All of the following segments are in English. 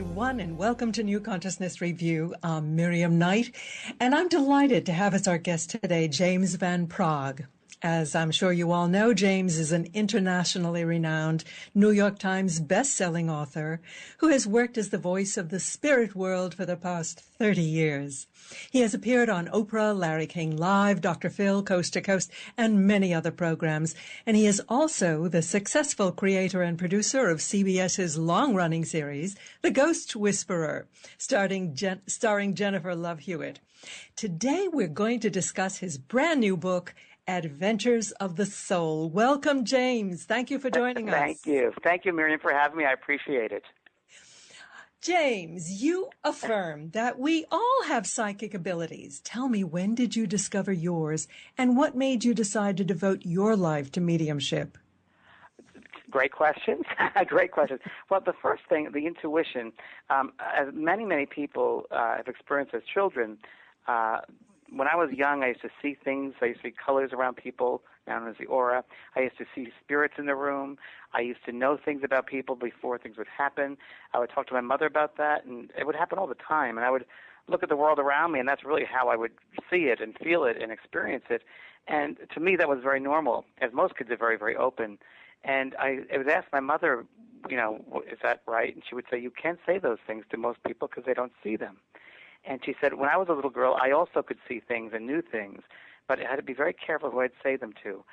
everyone, and welcome to New Consciousness Review. I'm Miriam Knight, and I'm delighted to have as our guest today James Van Praagh. As I'm sure you all know, James is an internationally renowned New York Times best-selling author who has worked as the voice of the spirit world for the past 30 years. He has appeared on Oprah, Larry King Live, Dr. Phil, Coast to Coast, and many other programs. And he is also the successful creator and producer of CBS's long-running series, The Ghost Whisperer, starring Jennifer Love Hewitt. Today, we're going to discuss his brand new book, Adventures of the Soul. Welcome, James. Thank you for joining us. Thank you. Thank you, Miriam, for having me. I appreciate it. James, you affirm that we all have psychic abilities. Tell me, when did you discover yours, and what made you decide to devote your life to mediumship? Great question. Great question. Well, the first thing, the intuition, as many people have experienced as children, when I was young, I used to see things. I used to see colors around people, known as the aura. I used to see spirits in the room. I used to know things about people before things would happen. I would talk to my mother about that, and it would happen all the time. And I would look at the world around me, and that's really how I would see it and feel it and experience it. And to me, that was very normal, as most kids are very, very open. And I would ask my mother, is that right? And she would say, you can't say those things to most people because they don't see them. And she said, when I was a little girl, I also could see things and knew things, but I had to be very careful who I'd say them to.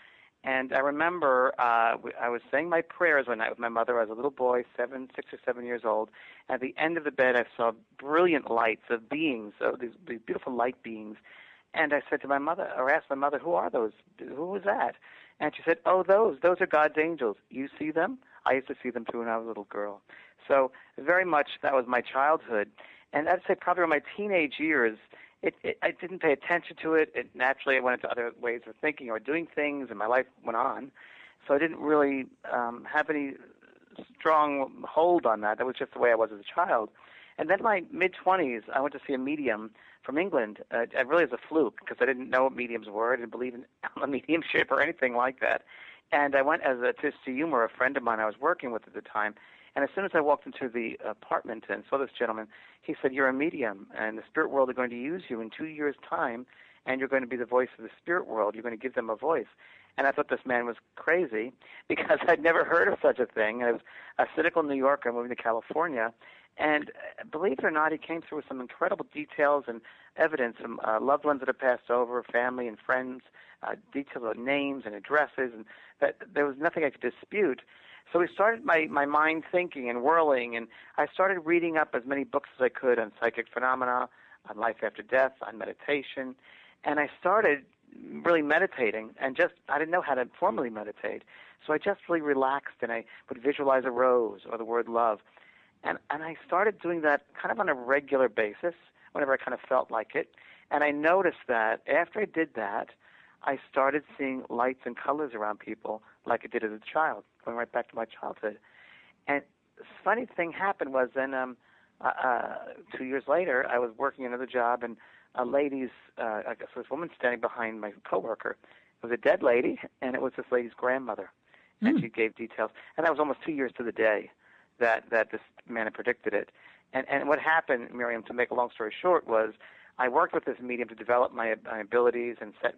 And I remember I was saying my prayers one night with my mother. I was a little boy, 6 or 7 years old. At the end of the bed, I saw brilliant lights of beings, of these beautiful light beings. And I said to my mother, or asked my mother, who are those? Who was that? And she said, those are God's angels. You see them? I used to see them too when I was a little girl. So very much that was my childhood. And I'd say probably in my teenage years, I didn't pay attention to it. Naturally, I went into other ways of thinking or doing things, and my life went on. So I didn't really have any strong hold on that. That was just the way I was as a child. And then in my mid-20s, I went to see a medium from England. It really was a fluke because I didn't know what mediums were. I didn't believe in mediumship or anything like that. And I went to see humor, a friend of mine I was working with at the time. And as soon as I walked into the apartment and saw this gentleman, he said, you're a medium, and the spirit world are going to use you in 2 years' time, and you're going to be the voice of the spirit world. You're going to give them a voice. And I thought this man was crazy because I'd never heard of such a thing. I was a cynical New Yorker moving to California. And believe it or not, he came through with some incredible details and evidence from loved ones that had passed over, family and friends, details of names and addresses, and that there was nothing I could dispute. So we started my mind thinking and whirling, and I started reading up as many books as I could on psychic phenomena, on life after death, on meditation, and I started really meditating, and I didn't know how to formally meditate, so I just really relaxed, and I would visualize a rose or the word love, and I started doing that kind of on a regular basis whenever I kind of felt like it, and I noticed that after I did that, I started seeing lights and colors around people like I did as a child, going right back to my childhood. And the funny thing happened was then 2 years later, I was working another job, and this woman standing behind my coworker. It was a dead lady, and it was this lady's grandmother. And she gave details. And that was almost 2 years to the day that this man had predicted it. And what happened, Miriam, to make a long story short, was I worked with this medium to develop my abilities and set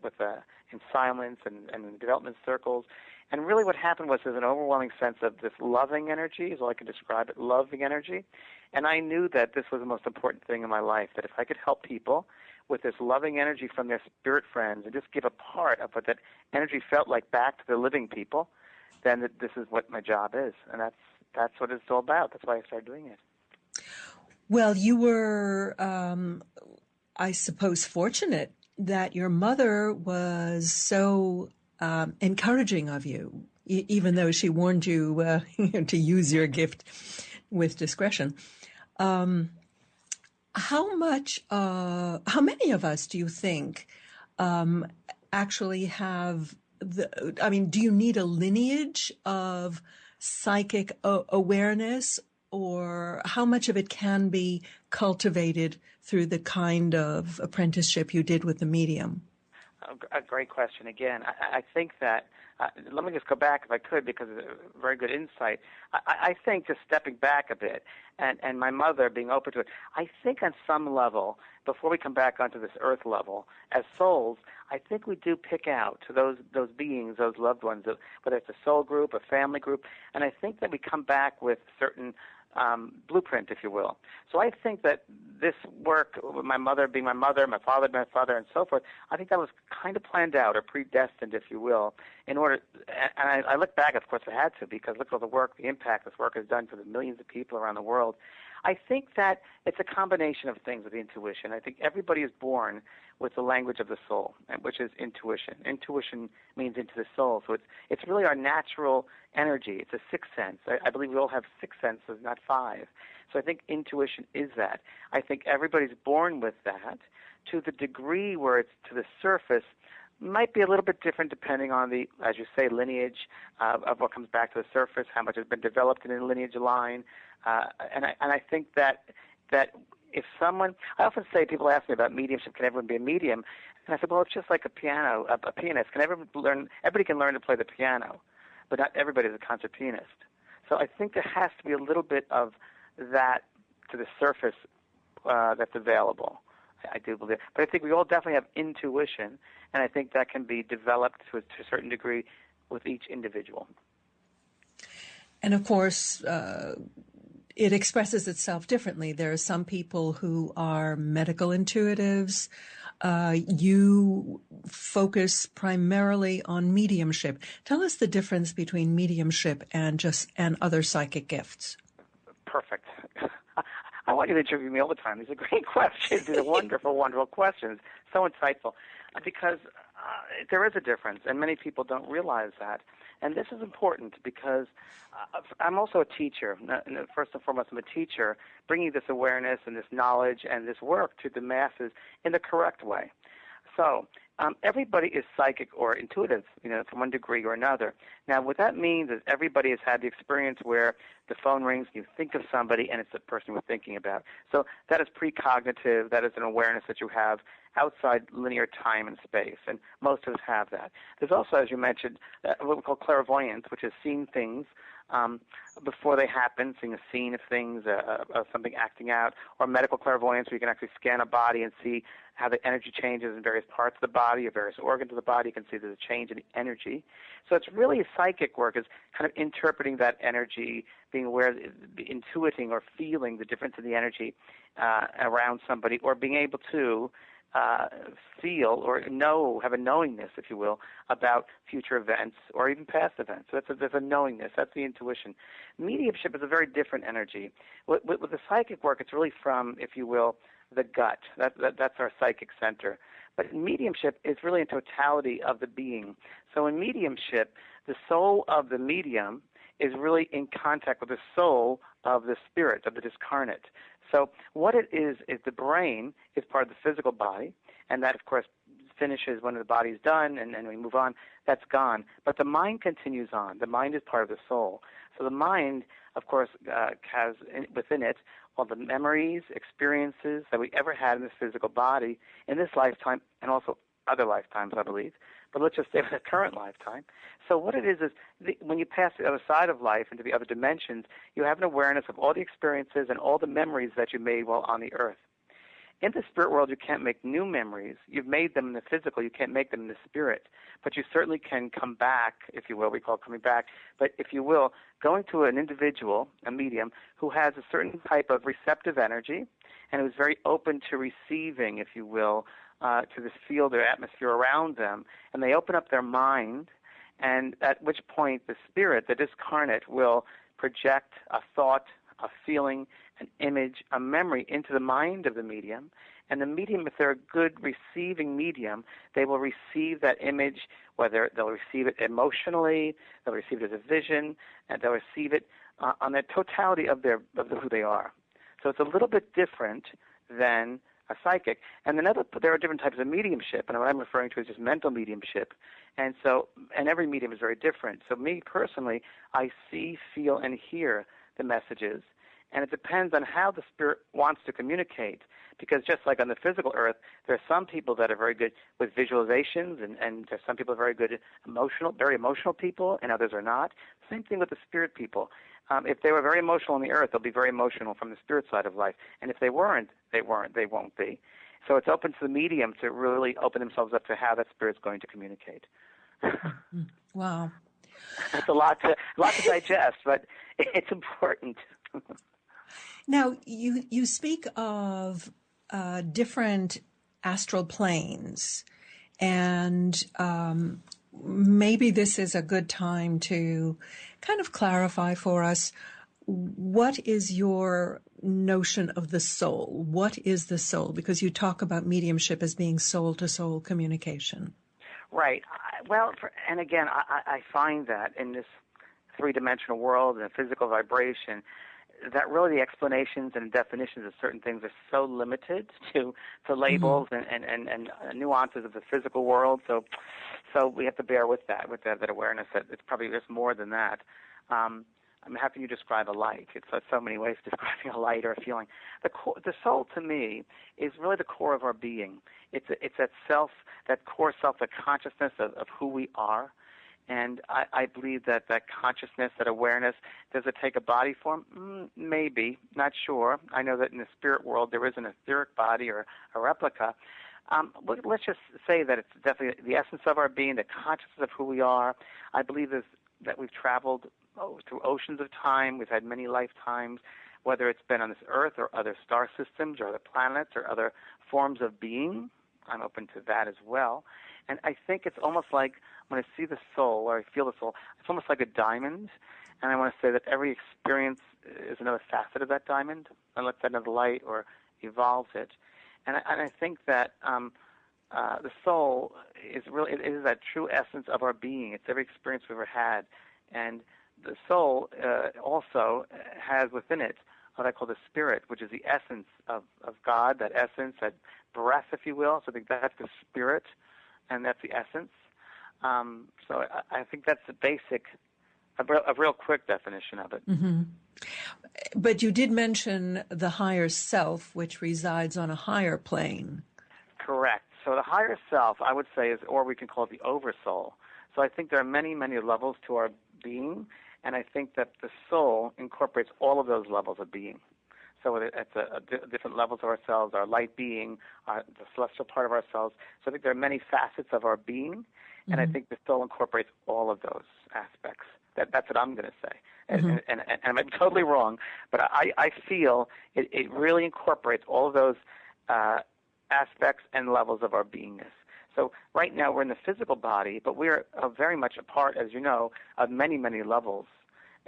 in silence and in development circles. And really what happened was there's an overwhelming sense of this loving energy, is all I can describe it, loving energy. And I knew that this was the most important thing in my life, that if I could help people with this loving energy from their spirit friends and just give a part of what that energy felt like back to the living people, then this is what my job is. And that's what it's all about. That's why I started doing it. Well, you were, I suppose, fortunate that your mother was so encouraging of you, even though she warned you to use your gift with discretion. How many of us do you think actually have do you need a lineage of psychic awareness, or how much of it can be cultivated through the kind of apprenticeship you did with the medium? A great question again. I think that, let me just go back if I could, because it's a very good insight. I think just stepping back a bit and my mother being open to it, I think on some level, before we come back onto this earth level, as souls, I think we do pick out those beings, those loved ones, whether it's a soul group, a family group, and I think that we come back with certain blueprint, if you will. So I think that this work, my mother being my mother, my father being my father, and so forth, I think that was kind of planned out or predestined, if you will, in order, and I look back, of course it had to, because look at all the work, the impact this work has done for the millions of people around the world. I think that it's a combination of things with the intuition. I think everybody is born with the language of the soul, which is intuition. Intuition means into the soul, so it's really our natural energy. It's a sixth sense. I believe we all have six senses, not five. So I think intuition is that. I think everybody's born with that. To the degree where it's to the surface, might be a little bit different depending on the, as you say, lineage of what comes back to the surface, how much has been developed in a lineage line. And I think that if someone, I often say, people ask me about mediumship, can everyone be a medium? And I said, well, it's just like a pianist. Everybody can learn to play the piano, but not everybody is a concert pianist. So I think there has to be a little bit of that to the surface that's available. I do believe. But I think we all definitely have intuition, and I think that can be developed to a certain degree with each individual. And of course, it expresses itself differently. There are some people who are medical intuitives. You focus primarily on mediumship. Tell us the difference between mediumship and other psychic gifts. Perfect. I want you to interview me all the time. These are great questions. These are wonderful, wonderful questions. So insightful. Because there is a difference, and many people don't realize that. And this is important because I'm also a teacher. First and foremost, I'm a teacher, bringing this awareness and this knowledge and this work to the masses in the correct way. So everybody is psychic or intuitive, from one degree or another. Now, what that means is everybody has had the experience where the phone rings, you think of somebody, and it's the person we're thinking about. So that is precognitive. That is an awareness that you have outside linear time and space, and most of us have that. There's also, as you mentioned, what we call clairvoyance, which is seeing things before they happen, seeing a scene of things, something acting out, or medical clairvoyance, where you can actually scan a body and see how the energy changes in various parts of the body or various organs of the body. You can see there's a change in the energy. So it's really psychic work, is kind of interpreting that energy, being aware, intuiting or feeling the difference in the energy around somebody, or being able to feel or know, have a knowingness, if you will, about future events or even past events. So there's a knowingness. That's the intuition. Mediumship is a very different energy. With the psychic work, it's really from, if you will, the gut. That's our psychic center. But mediumship is really a totality of the being. So in mediumship, the soul of the medium is really in contact with the soul of the spirit, of the discarnate. So what it is the brain is part of the physical body, and that, of course, finishes when the body's done and we move on. That's gone. But the mind continues on. The mind is part of the soul. So the mind, of course, has within it all the memories, experiences that we ever had in this physical body in this lifetime and also other lifetimes, I believe. But let's just stay with the current lifetime. So what it is when you pass the other side of life into the other dimensions, you have an awareness of all the experiences and all the memories that you made while on the earth. In the spirit world, you can't make new memories. You've made them in the physical. You can't make them in the spirit. But you certainly can come back, if you will. We call it coming back. But if you will, going to an individual, a medium, who has a certain type of receptive energy and who's very open to receiving, if you will, to this field or atmosphere around them, and they open up their mind, and at which point the spirit, the discarnate, will project a thought, a feeling, an image, a memory into the mind of the medium. And the medium, if they're a good receiving medium, they will receive that image, whether they'll receive it emotionally, they'll receive it as a vision, and they'll receive it on the totality of who they are. So it's a little bit different than a psychic. And there are different types of mediumship, and what I'm referring to is just mental mediumship. And every medium is very different. So me personally, I see, feel, and hear the messages, And it depends on how the spirit wants to communicate. Because just like on the physical earth, there are some people that are very good with visualizations, and there's some people who are very good very emotional people, and others are not. Same thing with the spirit people. If they were very emotional on the earth, they'll be very emotional from the spirit side of life. And if they weren't, they won't be. So it's open to the medium to really open themselves up to how that spirit's going to communicate. Wow. That's a lot to digest, but it's important. Now, you speak of different astral planes, and maybe this is a good time to kind of clarify for us, what is your notion of the soul? What is the soul? Because you talk about mediumship as being soul-to-soul communication. Right. And again, I find that in this three-dimensional world and a physical vibration, that really the explanations and definitions of certain things are so limited to labels and nuances of the physical world. So we have to bear with that awareness that it's probably just more than that. How can you describe a light? It's so many ways of describing a light or a feeling. The soul, to me, is really the core of our being. It's that self, that core self, that consciousness of who we are. And I believe that consciousness, that awareness, does it take a body form? Maybe, not sure. I know that in the spirit world there is an etheric body or a replica. Let's just say that it's definitely the essence of our being, the consciousness of who we are. I believe that we've traveled through oceans of time. We've had many lifetimes, whether it's been on this earth or other star systems or other planets or other forms of being. I'm open to that as well. And I think it's almost like when I see the soul or I feel the soul, it's almost like a diamond. And I want to say that every experience is another facet of that diamond and lets that another light or evolves it. And I think that the soul is really, it is that true essence of our being. It's every experience we've ever had. And the soul also has within it what I call the spirit, which is the essence of God, that essence, that breath, if you will. So I think that's the spirit, and that's the essence. So I think that's the basic, a real quick definition of it. Mm-hmm. But you did mention the higher self, which resides on a higher plane. Correct. So the higher self, I would say, is, or we can call it the oversoul. So I think there are many, many levels to our being, and I think that the soul incorporates all of those levels of being. So it's different levels of ourselves, our light being, the celestial part of ourselves. So I think there are many facets of our being, and I think the soul incorporates all of those aspects. That's what I'm going to say. And I might be totally wrong, but I feel it really incorporates all of those aspects and levels of our beingness. So right now we're in the physical body, but we're very much a part, as you know, of many, many levels.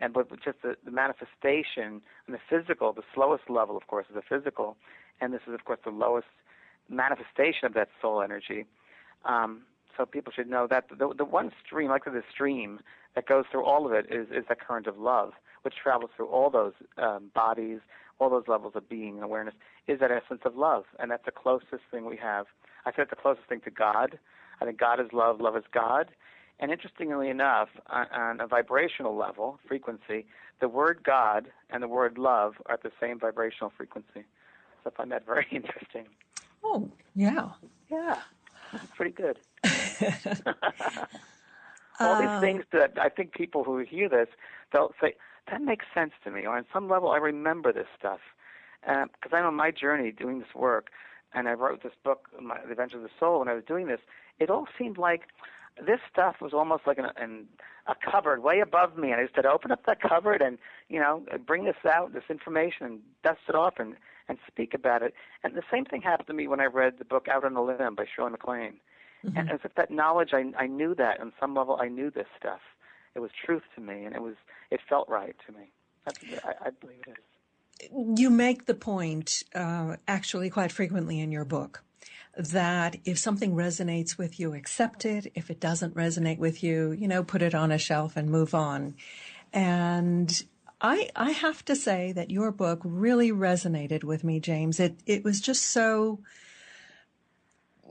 But just the manifestation and the physical, the slowest level, of course, is the physical, and this is, of course, the lowest manifestation of that soul energy. So people should know that the one stream, like the stream that goes through all of it, is the current of love, which travels through all those bodies, all those levels of being and awareness, is that essence of love, and that's the closest thing we have. I said it's the closest thing to God. I think God is love, love is God. And interestingly enough, on a vibrational level, frequency, the word God and the word love are at the same vibrational frequency. So I find that very interesting. Oh, yeah. Yeah, that's pretty good. All these things that I think people who hear this, they'll say, that makes sense to me, or on some level I remember this stuff. Because I'm on my journey doing this work, and I wrote this book, The Adventure of the Soul, when I was doing this, it all seemed like this stuff was almost like in a cupboard way above me, and I just had to open up that cupboard and, bring this out, this information, and dust it off and speak about it. And the same thing happened to me when I read the book Out on a Limb by Shirley MacLaine. Mm-hmm. And as if that knowledge, I knew that on some level. I knew this stuff. It was truth to me, and it felt right to me. I believe it is. You make the point, actually quite frequently in your book, that if something resonates with you, accept it. If it doesn't resonate with you, put it on a shelf and move on. And I have to say that your book really resonated with me, James. It was just so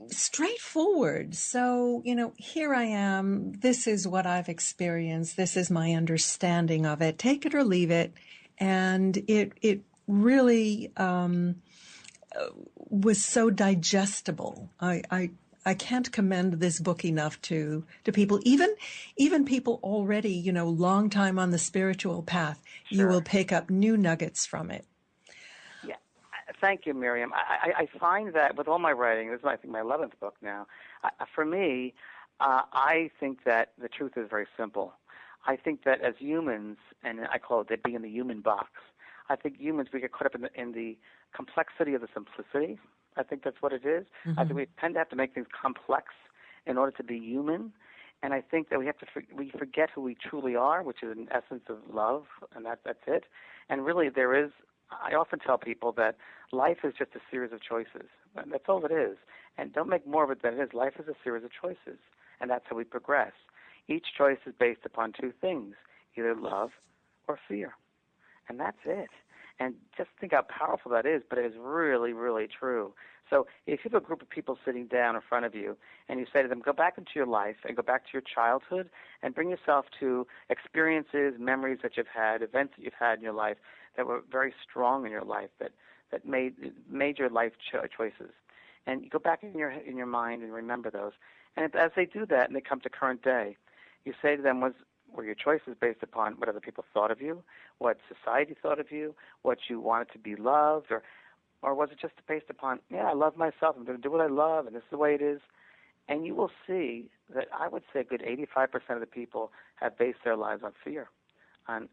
straightforward. So, here I am. This is what I've experienced. This is my understanding of it. Take it or leave it. and it really was so digestible. I can't commend this book enough to people, even people already, long time on the spiritual path. Sure. You will pick up new nuggets from it. Yeah. Thank you, Miriam. I find that with all my writing, this is, I think, my 11th book now. For me, I think that the truth is very simple. I think that as humans, and I call it being in the human box, I think humans, we get caught up in the complexity of the simplicity. I think that's what it is. Mm-hmm. I think we tend to have to make things complex in order to be human. And I think that we forget who we truly are, which is an essence of love, and that's it. And really I often tell people that life is just a series of choices. That's all it is. And don't make more of it than it is. Life is a series of choices, and that's how we progress. Each choice is based upon two things, either love or fear. And that's it. And just think how powerful that is, but it is really, really true. So if you have a group of people sitting down in front of you and you say to them, go back into your life and go back to your childhood and bring yourself to experiences, memories that you've had, events that you've had in your life that were very strong in your life, that made your life choices. And you go back in your mind and remember those. And as they do that and they come to current day, you say to them, were your choices based upon what other people thought of you, what society thought of you, what you wanted to be loved, or was it just based upon, I love myself, I'm going to do what I love, and this is the way it is? And you will see that I would say a good 85% of the people have based their lives on fear, on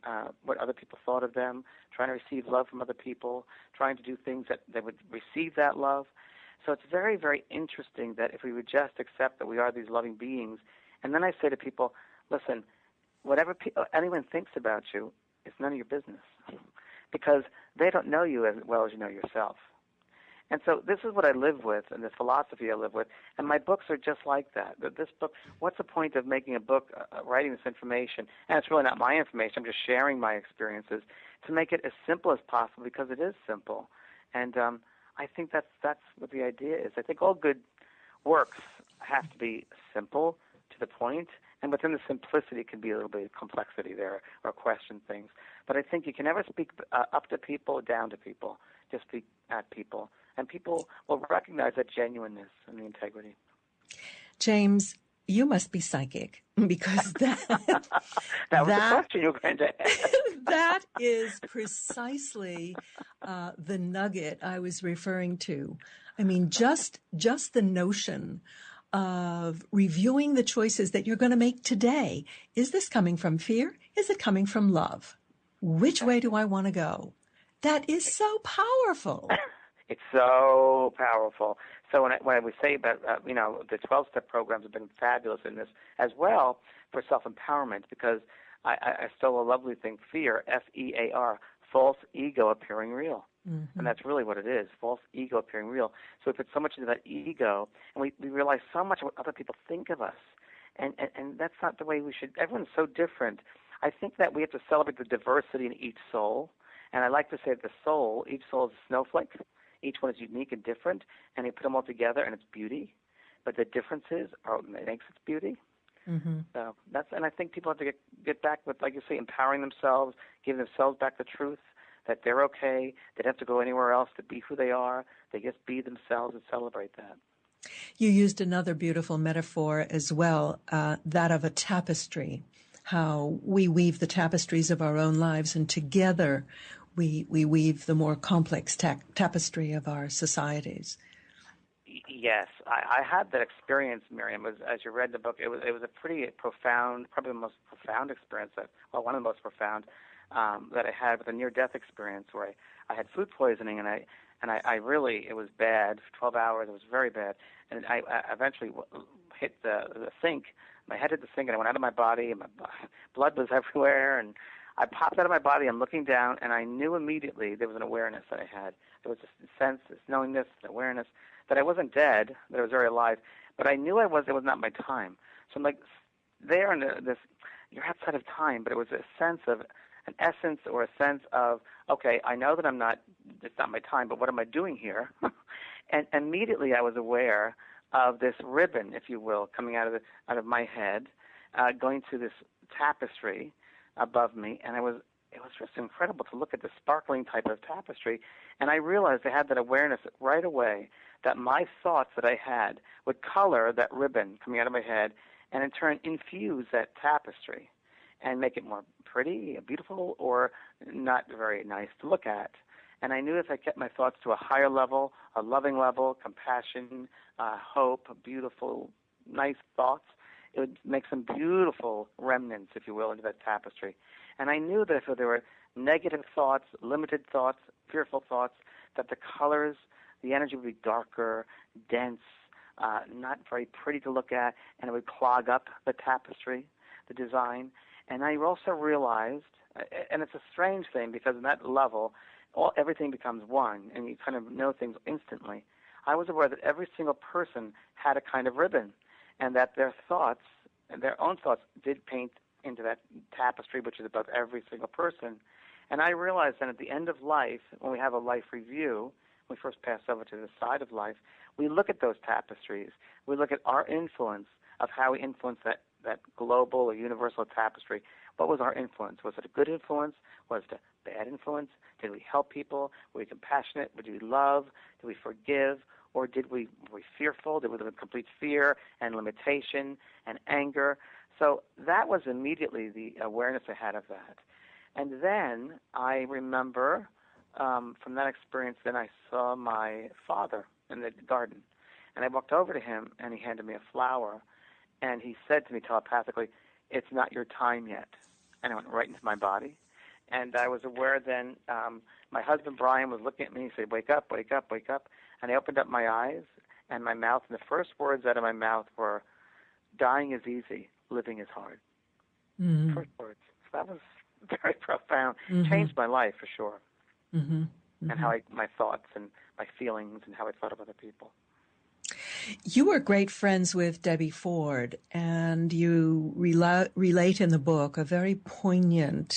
what other people thought of them, trying to receive love from other people, trying to do things that they would receive that love. So it's very, very interesting that if we would just accept that we are these loving beings, and then I say to people, listen, whatever anyone thinks about you, it's none of your business, because they don't know you as well as you know yourself. And so this is what I live with, and the philosophy I live with, and my books are just like that. This book, what's the point of making a book, writing this information? And it's really not my information. I'm just sharing my experiences to make it as simple as possible, because it is simple. And I think that's what the idea is. I think all good works have to be simple, to the point, and within the simplicity can be a little bit of complexity there, or question things. But I think you can never speak up to people or down to people. Just speak at people. And people will recognize that genuineness and the integrity. James, you must be psychic, because that was the question you were going to ask. That is precisely the nugget I was referring to. I mean, just the notion of reviewing the choices that you're going to make today. Is this coming from fear? Is it coming from love? Which way do I want to go? That is so powerful. It's so powerful. So when we say about, the 12-step programs have been fabulous in this as well for self-empowerment, because I stole a lovely thing, fear, F-E-A-R, false ego appearing real. Mm-hmm. And that's really what it is, false ego appearing real. So we put so much into that ego, and we realize so much of what other people think of us. And that's not the way we should. Everyone's so different. I think that we have to celebrate the diversity in each soul. And I like to say that each soul is a snowflake. Each one is unique and different, and you put them all together, and it's beauty. But the differences are what makes its beauty. Mm-hmm. So and I think people have to get back with, like you say, empowering themselves, giving themselves back the truth, that they're okay. They don't have to go anywhere else to be who they are. They just be themselves and celebrate that. You used another beautiful metaphor as well, that of a tapestry, how we weave the tapestries of our own lives, and together we weave the more complex tapestry of our societies. Yes, I had that experience, Miriam. As you read the book, it was a pretty profound, probably the most profound experience, one of the most profound that I had, with a near-death experience where I had food poisoning, and I really, it was bad. For 12 hours, it was very bad. And I eventually hit the sink. My head hit the sink, and I went out of my body, and my blood was everywhere, and I popped out of my body. I'm looking down, and I knew immediately there was an awareness that I had. There was this sense, this knowingness, this awareness that I wasn't dead, that I was very alive, but I knew it was not my time. So I'm like there in this, you're outside of time, but it was a sense of an essence, or a sense of, okay, I know that it's not my time, but what am I doing here? And immediately I was aware of this ribbon, if you will, coming out of my head, going to this tapestry above me, and I was it was just incredible to look at the sparkling type of tapestry. And I realized I had that awareness right away that my thoughts that I had would color that ribbon coming out of my head and in turn infuse that tapestry and make it more pretty, beautiful, or not very nice to look at. And I knew if I kept my thoughts to a higher level, a loving level, compassion, hope, beautiful, nice thoughts, it would make some beautiful remnants, if you will, into that tapestry. And I knew that if there were negative thoughts, limited thoughts, fearful thoughts, that the colors, the energy would be darker, dense, not very pretty to look at, and it would clog up the tapestry, the design. And I also realized, and it's a strange thing because in that level, everything becomes one, and you kind of know things instantly. I was aware that every single person had a kind of ribbon, and that their thoughts, their own thoughts, did paint into that tapestry, which is above every single person. And I realized that at the end of life, when we have a life review, when we first pass over to the side of life, we look at those tapestries. We look at our influence of how we influence that global or universal tapestry. What was our influence? Was it a good influence? Was it a bad influence? Did we help people? Were we compassionate? Did we love? Did we forgive? Or were we fearful? Did we live in complete fear and limitation and anger? So that was immediately the awareness I had of that. And then I remember from that experience, then I saw my father in the garden. And I walked over to him, and he handed me a flower. And he said to me telepathically, "It's not your time yet." And I went right into my body. And I was aware then, my husband Brian was looking at me and he said, "Wake up, wake up, wake up." And I opened up my eyes and my mouth, and the first words out of my mouth were, "Dying is easy, living is hard." Mm-hmm. First words. So that was very profound. Mm-hmm. Changed my life for sure. Mm-hmm. Mm-hmm. And how my thoughts and my feelings and how I thought of other people. You were great friends with Debbie Ford, and you relate in the book a very poignant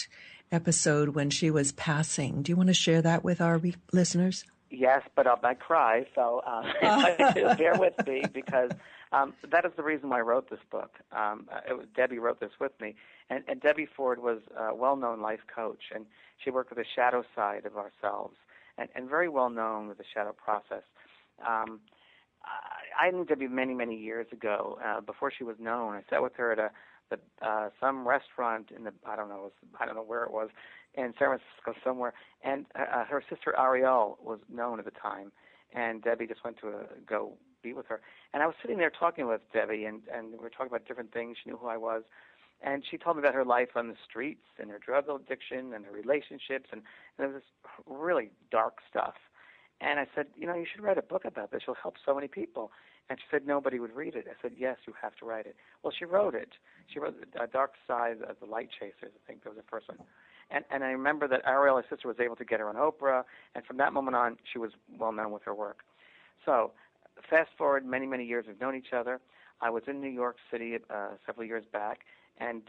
episode when she was passing. Do you want to share that with our listeners? Yes, but I might cry, so bear with me because that is the reason why I wrote this book. Debbie wrote this with me, and Debbie Ford was a well-known life coach, and she worked with the shadow side of ourselves, and very well-known with the shadow process. I knew Debbie many, many years ago. Before she was known, I sat with her at some restaurant in I don't know where it was, in San Francisco somewhere. And her sister Ariel was known at the time, and Debbie just went to go be with her. And I was sitting there talking with Debbie, and we were talking about different things. She knew who I was, and she told me about her life on the streets and her drug addiction and her relationships, and it was really dark stuff. And I said, you should write a book about this. You'll help so many people. And she said, nobody would read it. I said, yes, you have to write it. Well, she wrote it. She wrote A Dark Side of the Light Chasers, I think that was the first one. And I remember that Ariel, her sister, was able to get her on Oprah. And from that moment on, she was well known with her work. So fast forward many, many years, we've known each other. I was in New York City several years back, and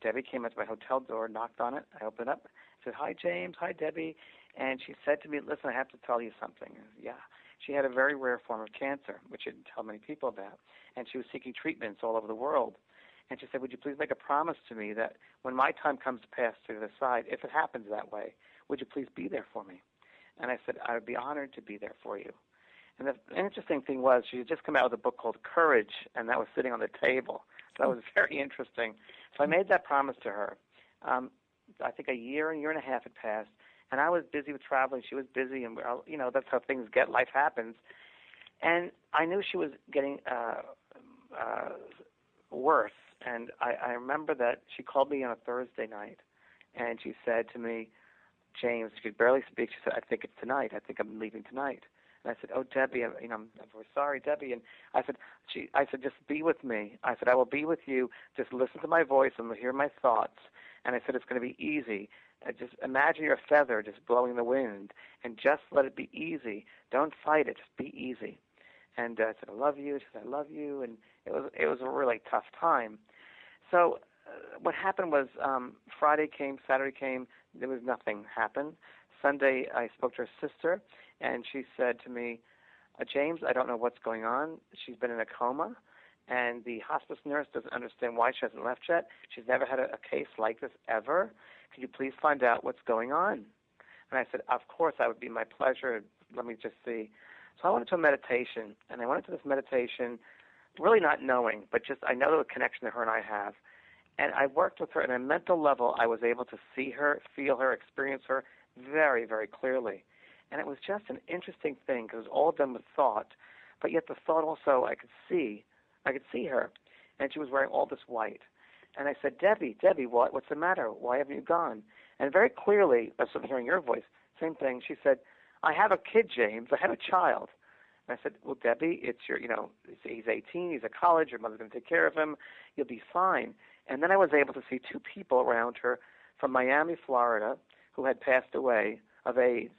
Debbie came up to my hotel door, knocked on it. I opened it up, said, "Hi, James. Hi, Debbie." And she said to me, "Listen, I have to tell you something." I said, "Yeah." She had a very rare form of cancer, which she didn't tell many people about, and she was seeking treatments all over the world. And she said, "Would you please make a promise to me that when my time comes to pass to the side, if it happens that way, would you please be there for me?" And I said, "I would be honored to be there for you." And the interesting thing was she had just come out with a book called Courage, and that was sitting on the table. So that was very interesting. So I made that promise to her. I think a year and a half had passed, and I was busy with traveling. She was busy, and that's how things get. Life happens. And I knew she was getting worse. And I remember that she called me on a Thursday night, and she said to me, "James," she could barely speak. She said, "I think it's tonight. I think I'm leaving tonight." And I said, "Oh, Debbie, I'm very sorry, Debbie." And I said, "Just be with me." I said, "I will be with you. Just listen to my voice and hear my thoughts." And I said, "It's going to be easy. Just imagine you're a feather just blowing the wind, and just let it be easy. Don't fight it. Just be easy." And I said, "I love you." She said, "I love you." And it was a really tough time. So what happened was Friday came, Saturday came, there was nothing happened. Sunday I spoke to her sister, and she said to me, "James, I don't know what's going on. She's been in a coma, and the hospice nurse doesn't understand why she hasn't left yet. She's never had a case like this ever. Could you please find out what's going on? And I said, of course, that would be my pleasure. Let me just see. So I went into a meditation, and I went into this meditation really not knowing, but just I know the connection that her and I have. And I worked with her at a mental level. I was able to see her, feel her, experience her very, very clearly. And it was just an interesting thing because it was all done with thought, but yet the thought also I could see her, and she was wearing all this white. And I said, Debbie, what's the matter? Why haven't you gone? And very clearly, I was hearing your voice, same thing. She said, I have a kid, James. I have a child. And I said, well, Debbie, it's he's 18, he's at college, your mother's going to take care of him, you'll be fine. And then I was able to see two people around her from Miami, Florida, who had passed away of AIDS,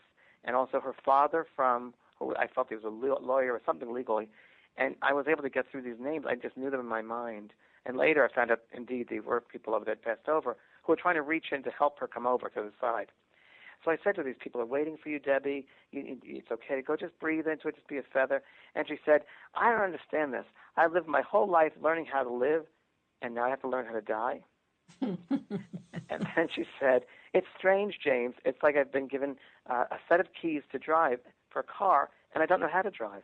and also her father who I felt he was a lawyer or something legally. And I was able to get through these names. I just knew them in my mind. And later I found out, indeed, they were people over that passed over who were trying to reach in to help her come over to the side. So I said to these people, are waiting for you, Debbie. It's okay to go. Just breathe into it. Just be a feather. And she said, I don't understand this. I lived my whole life learning how to live, and now I have to learn how to die. And then she said, it's strange, James. It's like I've been given a set of keys to drive for a car, and I don't know how to drive.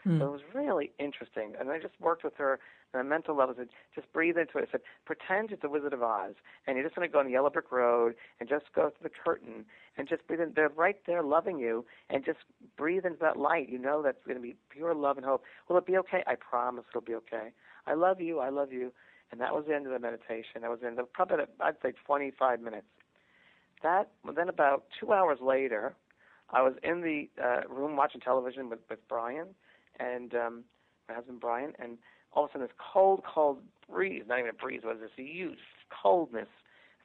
So it was really interesting. And I just worked with her on a mental level. I said, just breathe into it. I said, pretend it's the Wizard of Oz, and you're just going to go on the yellow brick road and just go to the curtain and just breathe in. They're right there loving you, and just breathe into that light. You know that's going to be pure love and hope. Will it be okay? I promise it'll be okay. I love you. I love you. And that was the end of the meditation. That was the end of probably, I'd say, 25 minutes. Then about 2 hours later, I was in the room watching television with Brian, and my husband Brian, and all of a sudden this cold breeze, not even a breeze, it was this huge coldness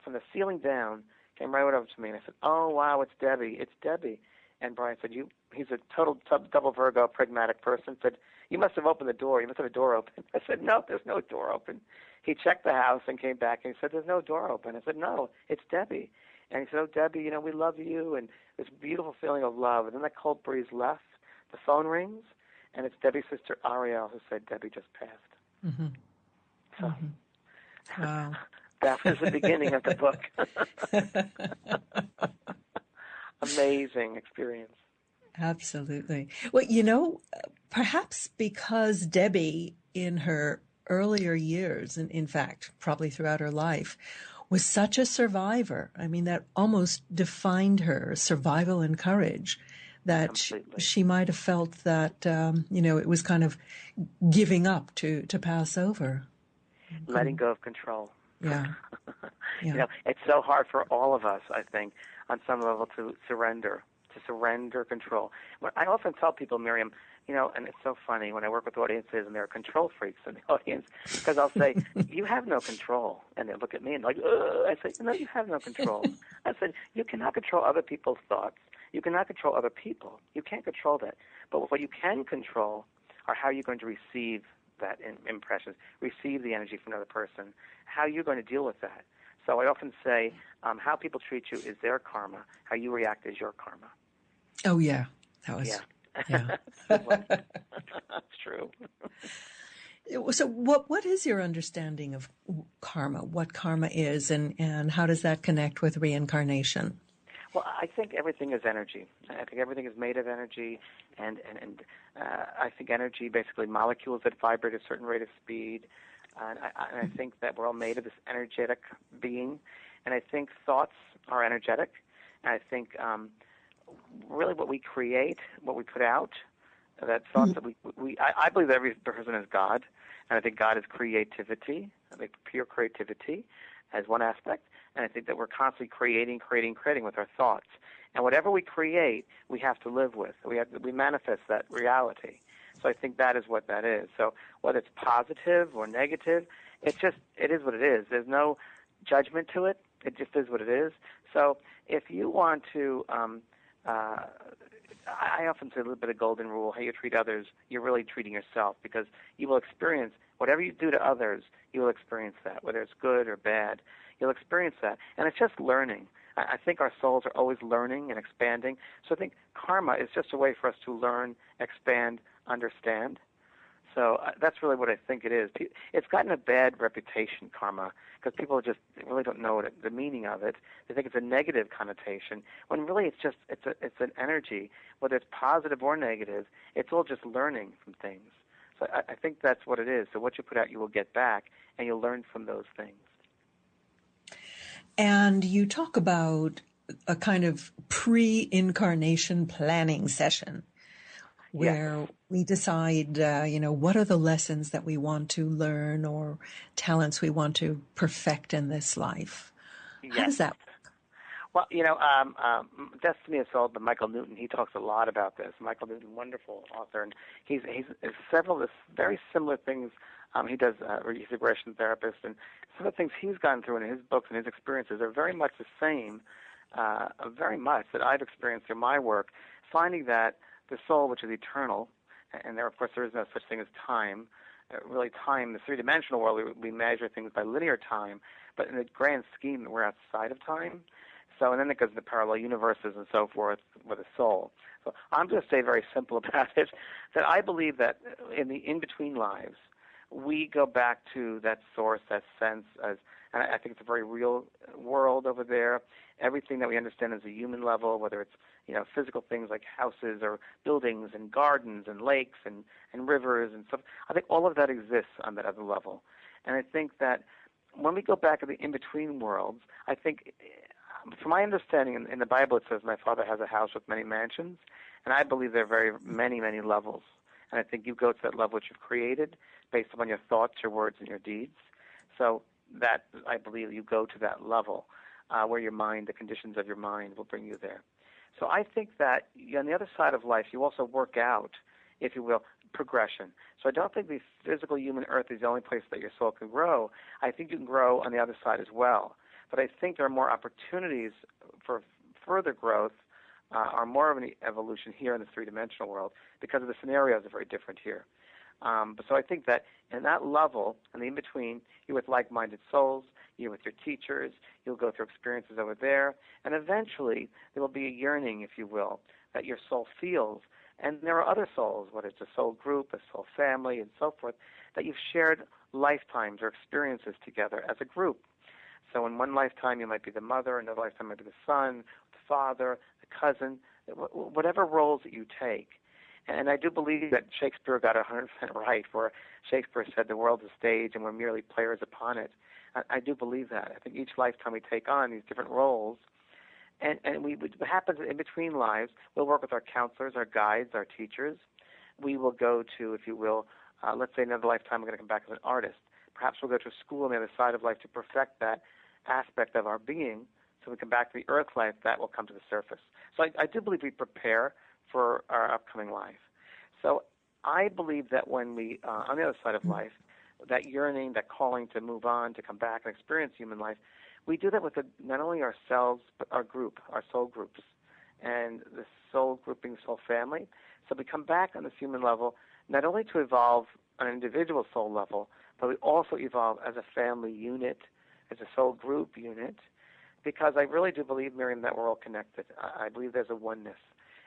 from the ceiling down, came right over to me, and I said, oh, wow, it's Debbie. And Brian said, he's a total double Virgo, pragmatic person, said, you must have opened the door, you must have a door open. I said, no, there's no door open. He checked the house and came back, and he said, there's no door open. I said, no, it's Debbie. And he said, oh, Debbie, we love you, and this beautiful feeling of love. And then that cold breeze left, the phone rings, and it's Debbie's sister, Ariel, who said, Debbie just passed. Mm-hmm. So mm-hmm. Wow. That was the beginning of the book. Amazing experience. Absolutely. Well, perhaps because Debbie, in her earlier years, and in fact, probably throughout her life, was such a survivor. I mean, that almost defined her, survival and courage, that she might have felt that, it was kind of giving up to pass over. Letting go of control. Yeah. Yeah. It's so hard for all of us, I think, on some level to surrender control. I often tell people, Miriam, and it's so funny when I work with audiences and there are control freaks in the audience, because I'll say, you have no control. And they look at me and like, ugh. I say, no, you have no control. I said, you cannot control other people's thoughts. You cannot control other people. You can't control that. But what you can control are how you're going to receive that impressions, receive the energy from another person, how you're going to deal with that. So I often say, how people treat you is their karma. How you react is your karma. Oh, yeah. That was... Yeah. That's true. So what is your understanding of karma, what karma is, and how does that connect with reincarnation? Well, I think everything is energy. I think everything is made of energy, and I think energy, basically molecules that vibrate at a certain rate of speed, and I think that we're all made of this energetic being, and I think thoughts are energetic, and I think really what we create, what we put out, that thoughts that I believe that every person is God, and I think God is creativity, I think pure creativity as one aspect, and I think that we're constantly creating with our thoughts. And whatever we create, we have to live with. We manifest that reality. So I think that is what that is. So whether it's positive or negative, it is what it is. There's no judgment to it. It just is what it is. So if you want to, I often say a little bit of golden rule, how you treat others, you're really treating yourself, because you will experience whatever you do to others, you will experience that, whether it's good or bad. You'll experience that. And it's just learning. I think our souls are always learning and expanding. So I think karma is just a way for us to learn, expand, understand. So that's really what I think it is. It's gotten a bad reputation, karma, because people just really don't know the meaning of it. They think it's a negative connotation, when really it's an energy, whether it's positive or negative. It's all just learning from things. So I think that's what it is. So what you put out, you will get back, and you'll learn from those things. And you talk about a kind of pre-incarnation planning session where we decide, what are the lessons that we want to learn or talents we want to perfect in this life. How does that work? Well, Destiny is Sold by Michael Newton. He talks a lot about this. Michael Newton, wonderful author, and he's several very similar things. He does. He's a regression therapist, and some of the things he's gone through in his books and his experiences are very much the same, very much that I've experienced through my work, finding that the soul, which is eternal, and there, of course, there is no such thing as time. Really, time, the three-dimensional world, we measure things by linear time, but in the grand scheme, we're outside of time. So, and then it goes into parallel universes and so forth with a soul. So I'm going to say very simple about it, that I believe that in the in-between lives, we go back to that source, that sense, and I think it's a very real world over there. Everything that we understand as a human level, whether it's physical things like houses or buildings and gardens and lakes and rivers and stuff, I think all of that exists on that other level. And I think that when we go back to the in-between worlds, I think, from my understanding, in the Bible it says, "My Father has a house with many mansions," and I believe there are very many, many levels. And I think you go to that level which you've created based upon your thoughts, your words, and your deeds. So that, I believe, you go to that level where your mind, the conditions of your mind will bring you there. So I think that on the other side of life, you also work out, if you will, progression. So I don't think the physical human earth is the only place that your soul can grow. I think you can grow on the other side as well. But I think there are more opportunities for further growth or more of an evolution here in the three-dimensional world because of the scenarios are very different here. So I think that in that level, in the in-between, you're with like-minded souls, you're with your teachers, you'll go through experiences over there, and eventually there will be a yearning, if you will, that your soul feels. And there are other souls, whether it's a soul group, a soul family, and so forth, that you've shared lifetimes or experiences together as a group. So in one lifetime, you might be the mother, another lifetime might be the son, the father, the cousin, whatever roles that you take. And I do believe that Shakespeare got 100% right, where Shakespeare said the world's a stage and we're merely players upon it. I do believe that. I think each lifetime we take on these different roles, and what happens in between lives, we'll work with our counselors, our guides, our teachers. We will go to, if you will, let's say another lifetime we're going to come back as an artist. Perhaps we'll go to a school on the other side of life to perfect that aspect of our being. So we come back to the earth life, that will come to the surface. So I do believe we prepare for our upcoming life. So I believe that when we, on the other side of life, that yearning, that calling to move on, to come back and experience human life, we do that with not only ourselves, but our group, our soul groups, and the soul grouping, soul family. So we come back on this human level, not only to evolve on an individual soul level, but we also evolve as a family unit, as a soul group unit, because I really do believe, Miriam, that we're all connected. I believe there's a oneness.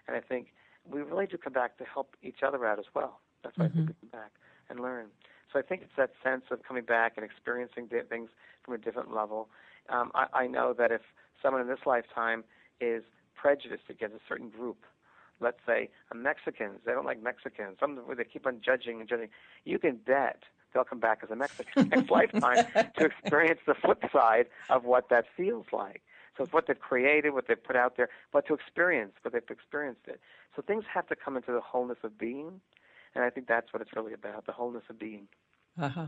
And I think we really do come back to help each other out as well. That's why I think we come back and learn. So I think it's that sense of coming back and experiencing things from a different level. I know that if someone in this lifetime is prejudiced against a certain group, let's say Mexicans, they don't like Mexicans, they keep on judging and judging, you can bet they'll come back as a Mexican next lifetime to experience the flip side of what that feels like. So it's what they've created, what they've put out there, but to experience what they've experienced it. So things have to come into the wholeness of being, and I think that's what it's really about, the wholeness of being. Uh-huh.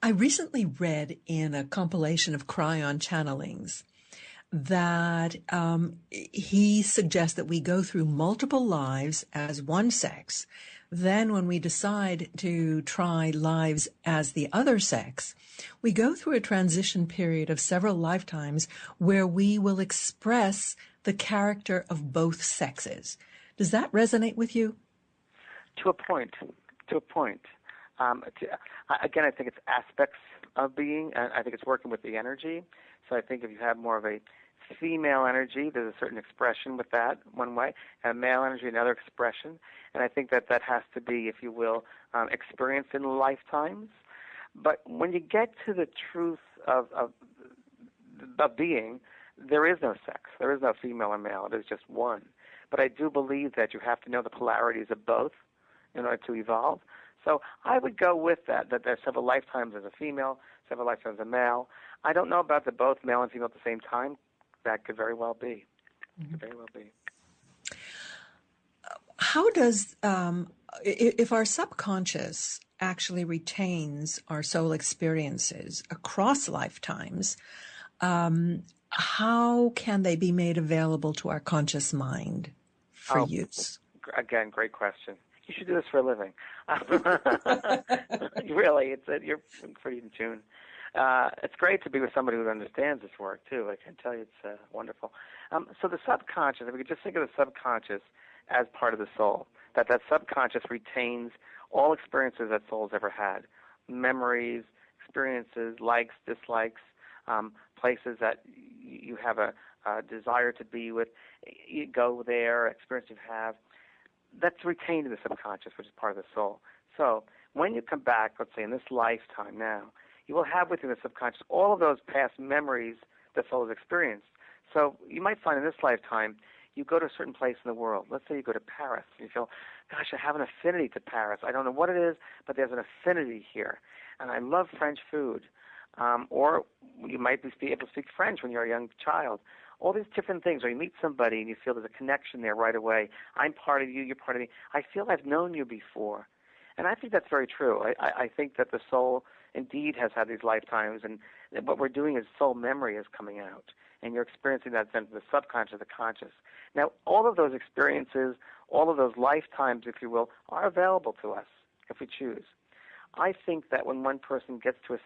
I recently read in a compilation of Cryon channelings that he suggests that we go through multiple lives as one sex. Then when we decide to try lives as the other sex, we go through a transition period of several lifetimes where we will express the character of both sexes. Does that resonate with you? To a point. Again, I think it's aspects of being, and I think it's working with the energy. So I think if you have more of a female energy, there's a certain expression with that one way, and male energy, another expression. And I think that has to be, if you will, experienced in lifetimes. But when you get to the truth of being, there is no sex. There is no female or male. It is just one. But I do believe that you have to know the polarities of both in order to evolve. So I would go with that there's several lifetimes as a female, several lifetimes as a male. I don't know about the both male and female at the same time. That could very well be. Could very well be. How does, if our subconscious actually retains our soul experiences across lifetimes, how can they be made available to our conscious mind for use? Again, great question. You should do this for a living. Really, you're pretty in tune. It's great to be with somebody who understands this work, too. I can tell you it's wonderful. So the subconscious, if we could just think of the subconscious as part of the soul, that subconscious retains all experiences that soul's ever had, memories, experiences, likes, dislikes, places that you have a desire to be with, you go there, experience you have. That's retained in the subconscious, which is part of the soul. So when you come back, let's say in this lifetime now, you will have within the subconscious all of those past memories that soul has experienced. So you might find in this lifetime, you go to a certain place in the world. Let's say you go to Paris, and you feel, gosh, I have an affinity to Paris. I don't know what it is, but there's an affinity here. And I love French food. Or you might be able to speak French when you're a young child. All these different things. Or you meet somebody and you feel there's a connection there right away. I'm part of you, you're part of me. I feel I've known you before. And I think that's very true. I think that the soul indeed has had these lifetimes, and what we're doing is soul memory is coming out. And you're experiencing that sense of the subconscious, the conscious. Now, all of those experiences, all of those lifetimes, if you will, are available to us if we choose. I think that when one person gets to a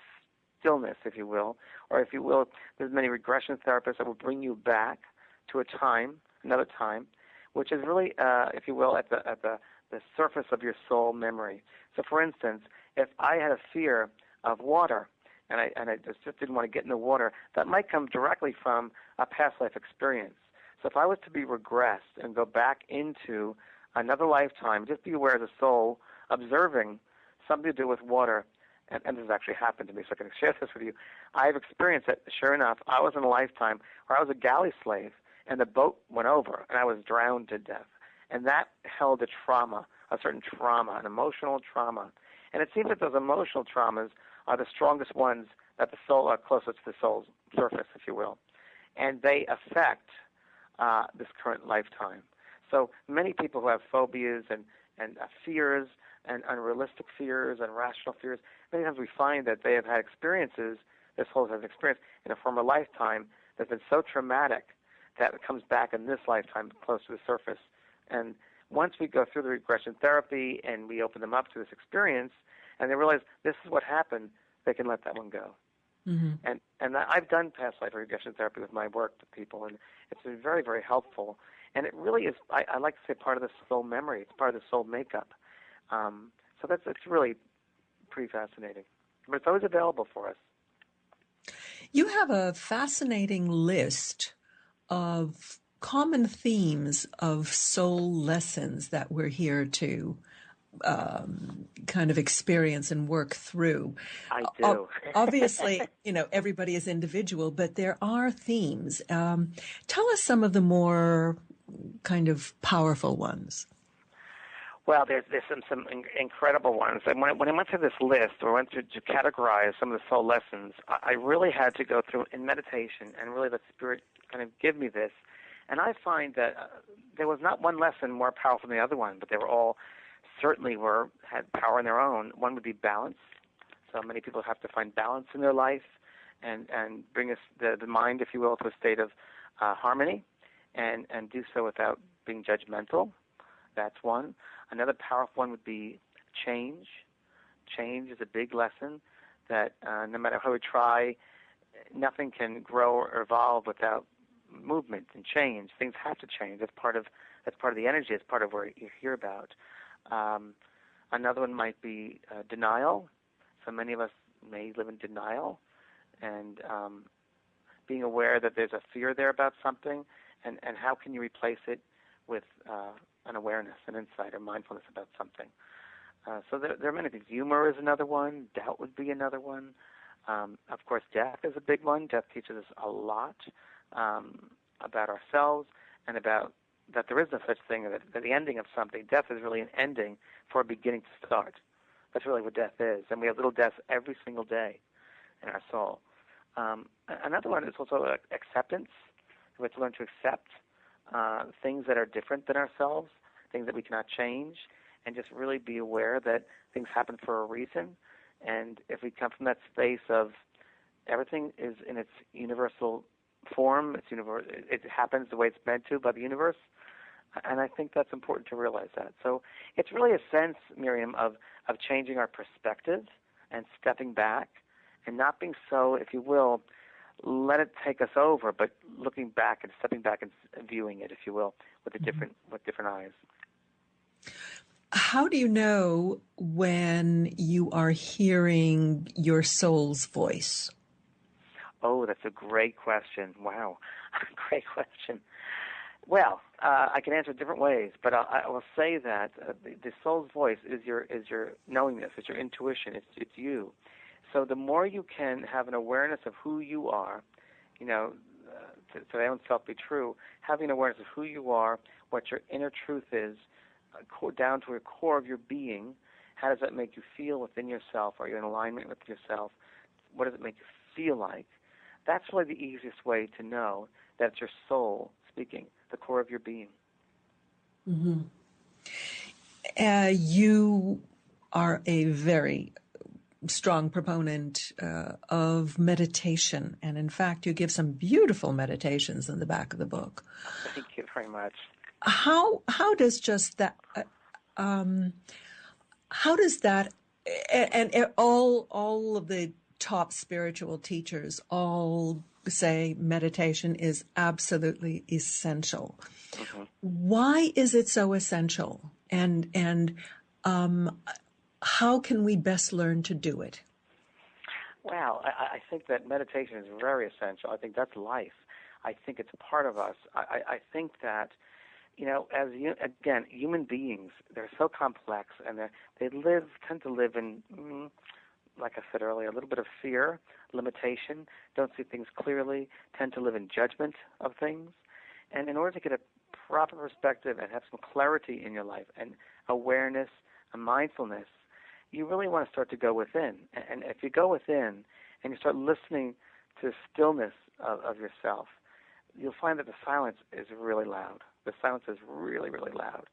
stillness, if you will, or if you will, there's many regression therapists that will bring you back to a time, another time, which is really, if you will, at the surface of your soul memory. So, for instance, if I had a fear of water, and I just didn't want to get in the water, that might come directly from a past life experience. So if I was to be regressed and go back into another lifetime, just be aware as a soul, observing something to do with water, and this has actually happened to me, so I can share this with you. I've experienced it, sure enough. I was in a lifetime where I was a galley slave, and the boat went over, and I was drowned to death. And that held a trauma, a certain trauma, an emotional trauma. And it seems that those emotional traumas are the strongest ones that the soul are closest to the soul's surface, if you will. And they affect this current lifetime. So many people who have phobias and fears and unrealistic fears and rational fears, many times we find that they have had experiences, their soul has experienced in a former lifetime that's been so traumatic that it comes back in this lifetime close to the surface. And once we go through the regression therapy and we open them up to this experience and they realize this is what happened, they can let that one go. Mm-hmm. And I've done past life regression therapy with my work with people, and it's been very, very helpful. And it really is, I like to say, part of the soul memory. It's part of the soul makeup. So it's really pretty fascinating. But it's always available for us. You have a fascinating list of common themes of soul lessons that we're here to kind of experience and work through. I do. Obviously, everybody is individual, but there are themes. Tell us some of the more kind of powerful ones. Well, there's some incredible ones. And when I went through this list, or went through to categorize some of the soul lessons, I really had to go through in meditation and really let Spirit kind of give me this. And I find that there was not one lesson more powerful than the other one, but they were all certainly had power in their own. One would be balance. So many people have to find balance in their life and bring us the mind, if you will, to a state of harmony and do so without being judgmental. That's one. Another powerful one would be change. Change is a big lesson that no matter how we try, nothing can grow or evolve without movement and change. Things have to change. That's part of the energy. It's part of what you hear about. Another one might be denial. So many of us may live in denial and being aware that there's a fear there about something, and how can you replace it with an awareness, an insight, or mindfulness about something. So there are many things. Humor is another one. Doubt would be another one. Of course, death is a big one. Death teaches us a lot about ourselves and about that there is no such thing, that the ending of something. Death is really an ending for a beginning to start. That's really what death is. And we have little deaths every single day in our soul. Another one is also acceptance. We have to learn to accept things that are different than ourselves, things that we cannot change, and just really be aware that things happen for a reason. And if we come from that space of everything is in its universal form, it happens the way it's meant to by the universe, and I think that's important to realize that. So it's really a sense, Miriam, of changing our perspective and stepping back and not being so, if you will, let it take us over, but looking back and stepping back and viewing it, if you will, with different eyes. How do you know when you are hearing your soul's voice? Oh, that's a great question. Wow, great question. Well, I can answer it different ways, but I will say that the soul's voice is your knowingness, it's your intuition, it's you. So the more you can have an awareness of who you are, to thy own self be true, having awareness of who you are, what your inner truth is, down to a core of your being, how does that make you feel within yourself? Are you in alignment with yourself? What does it make you feel like? That's really the easiest way to know that it's your soul speaking, the core of your being. Mm-hmm. You are a very strong proponent of meditation, and in fact, you give some beautiful meditations in the back of the book. Thank you very much. How does just that? How does that? And all of the top spiritual teachers all say meditation is absolutely essential. Mm-hmm. Why is it so essential? And how can we best learn to do it? Well, I think that meditation is very essential. I think that's life. I think it's part of us. I think that, again, human beings, they're so complex, and they tend to live in, like I said earlier, a little bit of fear, limitation, don't see things clearly, tend to live in judgment of things. And in order to get a proper perspective and have some clarity in your life and awareness and mindfulness, you really want to start to go within. And if you go within and you start listening to the stillness of yourself, you'll find that the silence is really loud. The silence is really, really loud.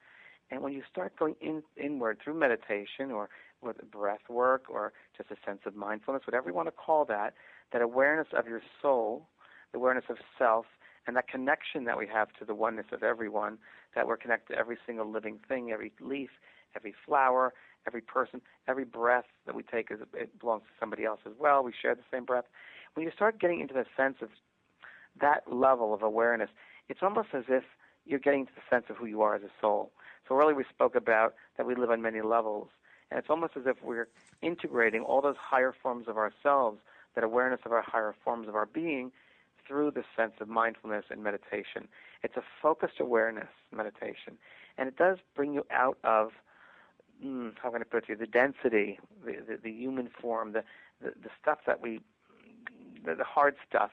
And when you start going inward through meditation or with breath work or just a sense of mindfulness, whatever you want to call that awareness of your soul, the awareness of self, and that connection that we have to the oneness of everyone, that we're connected to every single living thing, every leaf, every flower, every person, every breath that we take, it belongs to somebody else as well. We share the same breath. When you start getting into the sense of that level of awareness, it's almost as if you're getting to the sense of who you are as a soul. So earlier we spoke about that we live on many levels, and it's almost as if we're integrating all those higher forms of ourselves, that awareness of our higher forms of our being, through the sense of mindfulness and meditation. It's a focused awareness meditation, and it does bring you out of, how can I put it to you, the density, the human form, the stuff that the hard stuff,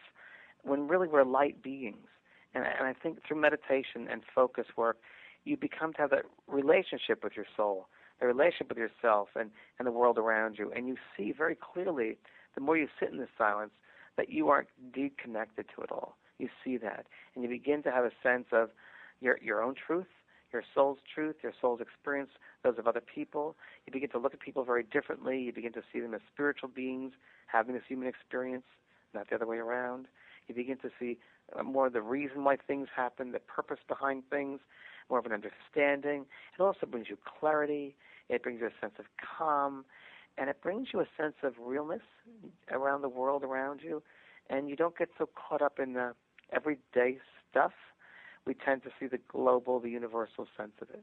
when really we're light beings. And I think through meditation and focus work, you become to have that relationship with your soul, the relationship with yourself and the world around you. And you see very clearly, the more you sit in this silence, that you aren't deep connected to it all. You see that. And you begin to have a sense of your own truth, your soul's truth, your soul's experience, those of other people. You begin to look at people very differently. You begin to see them as spiritual beings having this human experience, not the other way around. You begin to see more of the reason why things happen, the purpose behind things, more of an understanding. It also brings you clarity. It brings you a sense of calm. And it brings you a sense of realness around the world around you. And you don't get so caught up in the everyday stuff. We tend to see the global, the universal sense of it.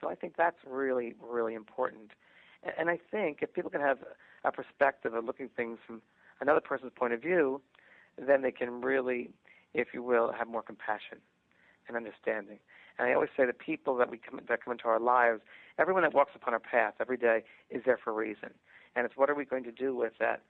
So I think that's really, really important. And I think if people can have a perspective of looking at things from another person's point of view, then they can really, if you will, have more compassion and understanding. And I always say the people that come into our lives, everyone that walks upon our path every day is there for a reason. And it's what are we going to do with that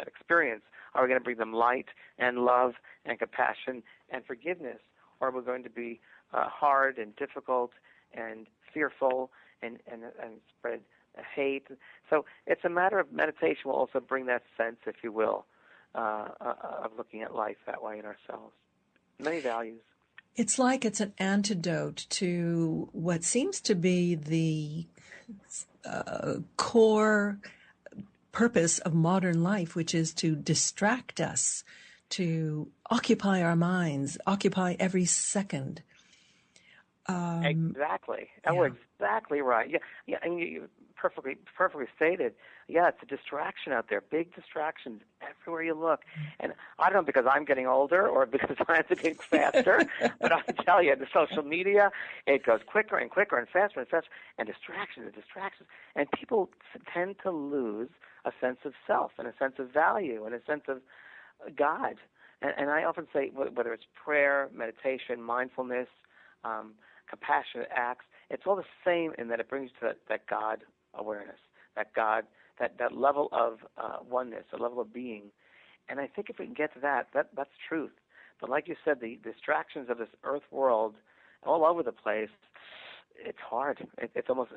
experience? Are we going to bring them light and love and compassion and forgiveness, or are we going to be hard and difficult and fearful and spread hate? So it's a matter of meditation will also bring that sense, if you will, of looking at life that way in ourselves. Many values. It's like it's an antidote to what seems to be the core purpose of modern life, which is to distract us, to occupy our minds, occupy every second. Exactly. Yeah. Oh, exactly right. Yeah, and you perfectly stated. Yeah, it's a distraction out there, big distractions everywhere you look. And I don't know because I'm getting older or because I'm getting faster, but I tell you, the social media, it goes quicker and quicker and faster, and distractions and distractions. And people tend to lose a sense of self and a sense of value and a sense of God. And I often say, whether it's prayer, meditation, mindfulness, compassionate acts, it's all the same in that it brings to that God awareness, that God, that level of oneness, a level of being. And I think if we can get to that's truth. But like you said, the distractions of this earth world all over the place, it's hard. It's almost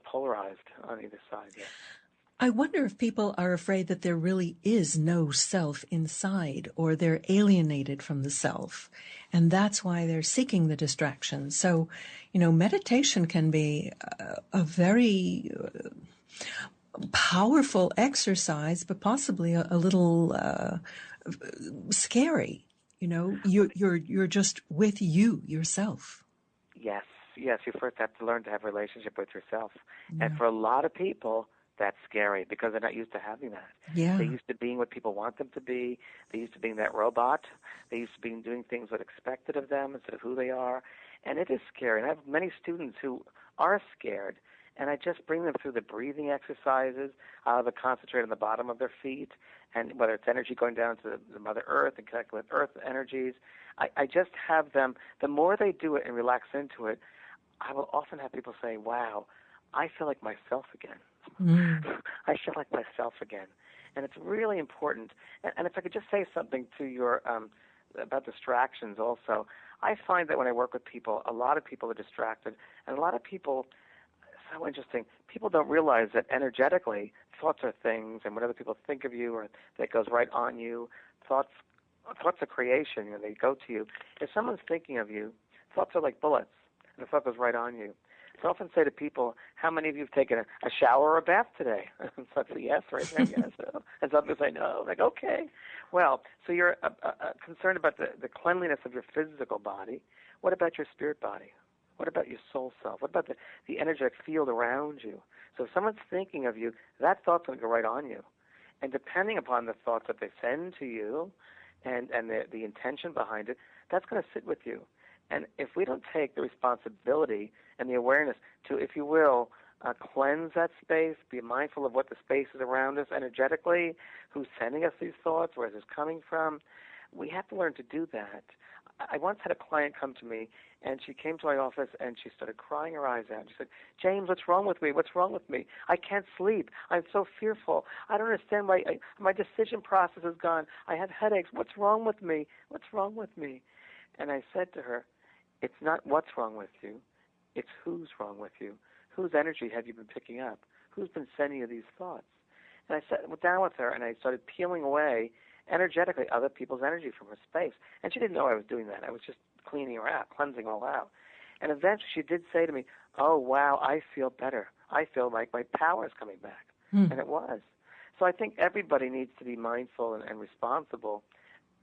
polarized on either side. Yeah. I wonder if people are afraid that there really is no self inside, or they're alienated from the self. And that's why they're seeking the distraction. So, meditation can be a very powerful exercise, but possibly a little scary. You're just with yourself. Yes. You first have to learn to have a relationship with yourself. Yeah. And for a lot of people, that's scary because they're not used to having that. Yeah. They're used to being what people want them to be. They're used to being that robot. They're used to being doing things that are expected of them instead of who they are. And it is scary. And I have many students who are scared, and I just bring them through the breathing exercises. I'll have a concentrate on the bottom of their feet, and whether it's energy going down to the Mother Earth and connecting with Earth energies, I just have them, the more they do it and relax into it, I will often have people say, wow, I feel like myself again. I feel like myself again. And it's really important. And if I could just say something to your about distractions also, I find that when I work with people, a lot of people are distracted. And a lot of people, so interesting, people don't realize that energetically, thoughts are things, and what other people think of you, or that goes right on you. Thoughts are creation, they go to you. If someone's thinking of you, thoughts are like bullets, and the thought goes right on you. So I often say to people, how many of you have taken a shower or a bath today? And so I say, yes, right there, yes. And some people say, no. I'm like, okay. Well, so you're concerned about the cleanliness of your physical body. What about your spirit body? What about your soul self? What about the energetic field around you? So if someone's thinking of you, that thought's going to go right on you. And depending upon the thoughts that they send to you and the intention behind it, that's going to sit with you. And if we don't take the responsibility and the awareness to, if you will, cleanse that space, be mindful of what the space is around us energetically, who's sending us these thoughts, where is this coming from, we have to learn to do that. I once had a client come to me, and she came to my office, and she started crying her eyes out. She said, James, what's wrong with me? What's wrong with me? I can't sleep. I'm so fearful. I don't understand why my decision process is gone. I have headaches. What's wrong with me? What's wrong with me? And I said to her, it's not what's wrong with you. It's who's wrong with you. Whose energy have you been picking up? Who's been sending you these thoughts? And I sat down with her, and I started peeling away energetically other people's energy from her space. And she didn't know I was doing that. I was just cleaning her out, cleansing all out. And eventually she did say to me, oh, wow, I feel better. I feel like my power is coming back. And it was. So I think everybody needs to be mindful and responsible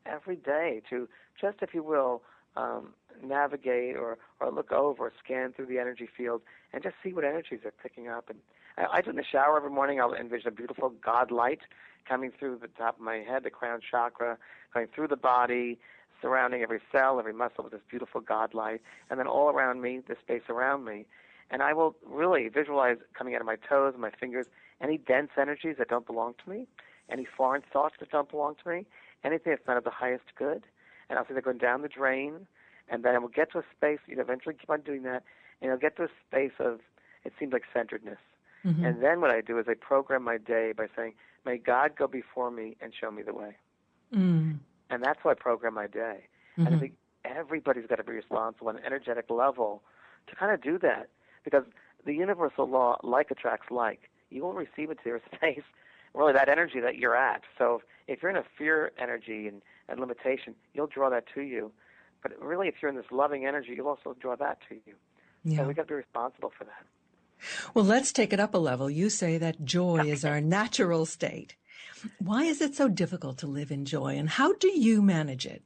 every day to just, if you will, navigate or look over or scan through the energy field and just see what energies are picking up. And I do in the shower every morning. I'll envision a beautiful God light coming through the top of my head, the crown chakra, going through the body, surrounding every cell, every muscle with this beautiful God light, and then all around me, the space around me. And I will really visualize coming out of my toes and my fingers any dense energies that don't belong to me, any foreign thoughts that don't belong to me, anything that's not of the highest good, and I'll see they're going down the drain, and then we'll get to a space, eventually keep on doing that, and I'll get to a space of, it seems like centeredness. Mm-hmm. And then what I do is I program my day by saying, may God go before me and show me the way. Mm. And that's how I program my day. Mm-hmm. And I think everybody's got to be responsible on an energetic level to kind of do that, because the universal law, like attracts like. You will receive it to your space, really that energy that you're at. So if you're in a fear energy and limitation, you'll draw that to you. But really, if you're in this loving energy, you'll also draw that to you. Yeah. So we've got to be responsible for that. Well, let's take it up a level. You say that joy is our natural state. Why is it so difficult to live in joy, and how do you manage it?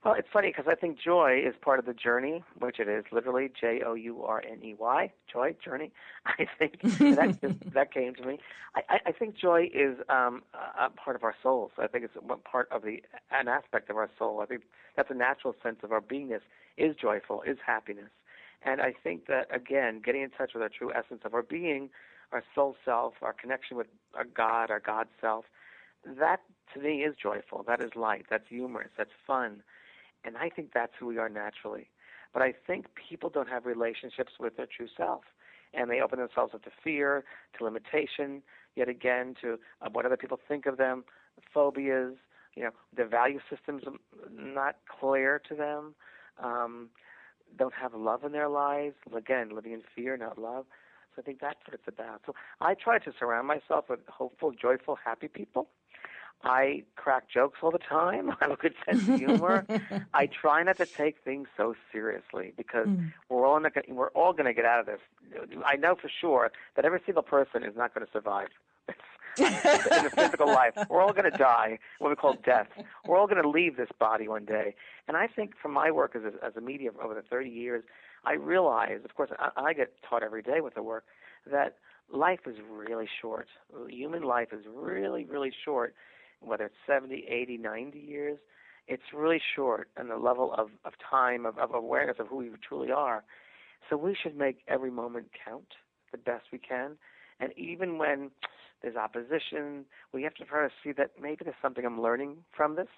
Well, it's funny because I think joy is part of the journey, which it is literally Journey, joy, journey. I think that came to me. I think joy is a part of our souls. I think it's one part of an aspect of our soul. I think that's a natural sense of our beingness is joyful, is happiness. And I think that, again, getting in touch with our true essence of our being, our soul self, our connection with our God self, that to me is joyful. That is light. That's humorous. That's fun. And I think that's who we are naturally. But I think people don't have relationships with their true self. And they open themselves up to fear, to limitation, yet again, to what other people think of them, phobias, their value systems not clear to them, don't have love in their lives, again, living in fear, not love. So I think that's what it's about. So I try to surround myself with hopeful, joyful, happy people. I crack jokes all the time. I have a good sense of humor. I try not to take things so seriously because we're all going to get out of this. I know for sure that every single person is not going to survive in the physical life. We're all going to die, what we call death. We're all going to leave this body one day. And I think from my work as a medium over the 30 years, I realize, of course, I get taught every day with the work, that life is really short. Human life is really, really short. Whether it's 70, 80, 90 years, it's really short on the level of time, of awareness of who we truly are. So we should make every moment count the best we can. And even when there's opposition, we have to try to see that maybe there's something I'm learning from this.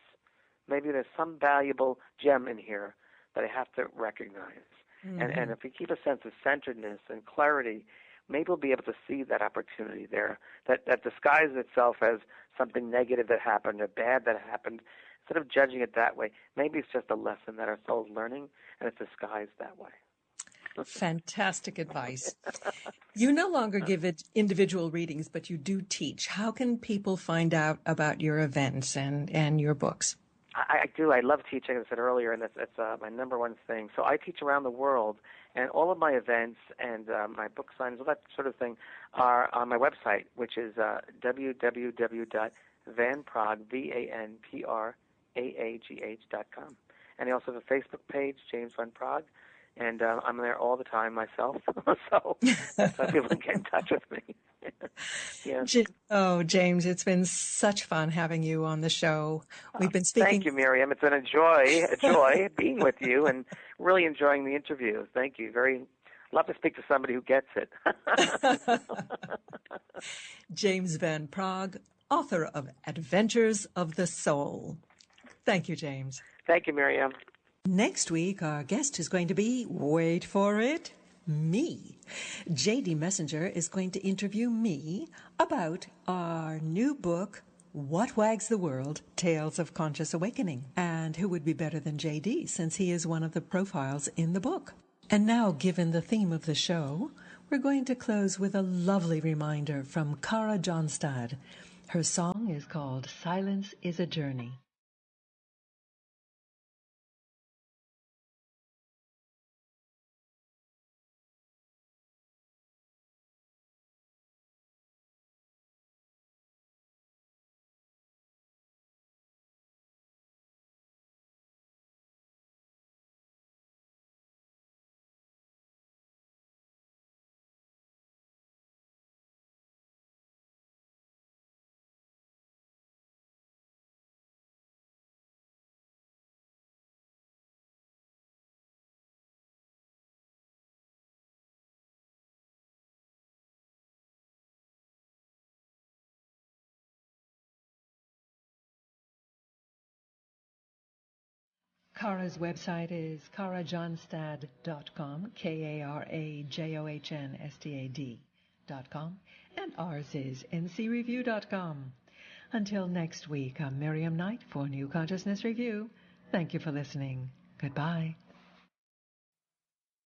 Maybe there's some valuable gem in here that I have to recognize. Mm-hmm. And if we keep a sense of centeredness and clarity, maybe we'll be able to see that opportunity there that disguises itself as something negative that happened or bad that happened. Instead of judging it that way, maybe it's just a lesson that our soul's learning, and it's disguised that way. Fantastic advice. You no longer give it individual readings, but you do teach. How can people find out about your events and your books? I do. I love teaching, as I said earlier, and that's my number one thing. So I teach around the world, and all of my events and my book signings, all that sort of thing, are on my website, which is www.vanpraagh.com. And I also have a Facebook page, James Van Praagh, and I'm there all the time myself. So that's how people can get in touch with me. Yeah. Oh, James, it's been such fun having you on the show. We've been speaking. Thank you, Miriam. It's been a joy being with you and really enjoying the interview. Thank you. Love to speak to somebody who gets it. James Van Praagh, author of Adventures of the Soul. Thank you, James. Thank you, Miriam. Next week, our guest is going to be, wait for it, me. J.D. Messenger is going to interview me about our new book, What Wags the World? Tales of Conscious Awakening. And who would be better than J.D., since he is one of the profiles in the book. And now, given the theme of the show, we're going to close with a lovely reminder from Cara Johnstad. Her song is called Silence is a Journey. Kara's website is karajohnstad.com, KaraJohnstad.com, and ours is ncreview.com. Until next week, I'm Miriam Knight for New Consciousness Review. Thank you for listening. Goodbye.